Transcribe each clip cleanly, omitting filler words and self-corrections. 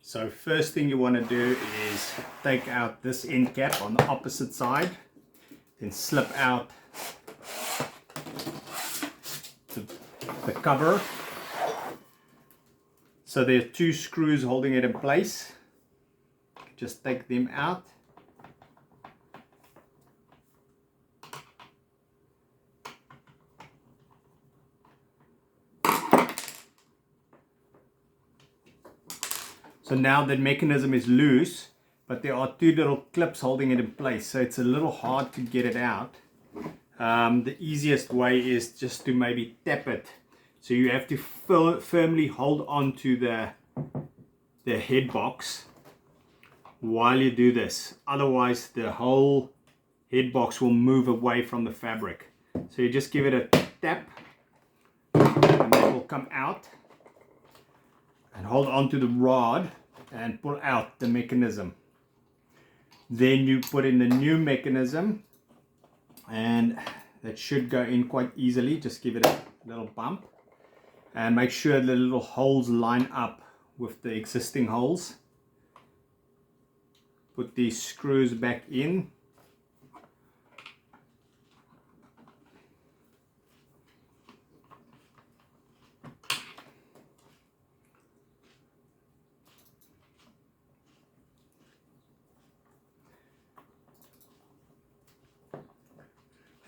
So first thing you want to do is take out this end cap on the opposite side, then slip out the cover. So there are two screws holding it in place. Just take them out. So now the mechanism is loose, but there are two little clips holding it in place, so it's a little hard to get it out. The easiest way is just to maybe tap it. So you have to firmly hold on to the head box while you do this. Otherwise the whole head box will move away from the fabric. So you just give it a tap and it will come out. And hold on to the rod and pull out the mechanism. Then you put in the new mechanism and that should go in quite easily. Just give it a little bump and make sure the little holes line up with the existing holes. Put these screws back in.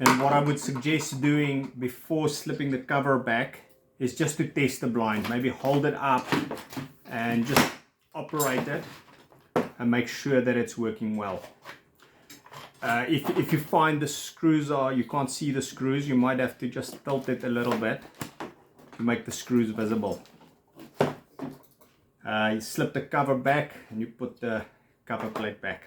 And what I would suggest doing before slipping the cover back is just to test the blind. Maybe hold it up and just operate it and make sure that it's working well. If you find the screws you can't see the screws, you might have to just tilt it a little bit to make the screws visible. You slip the cover back and you put the cover plate back.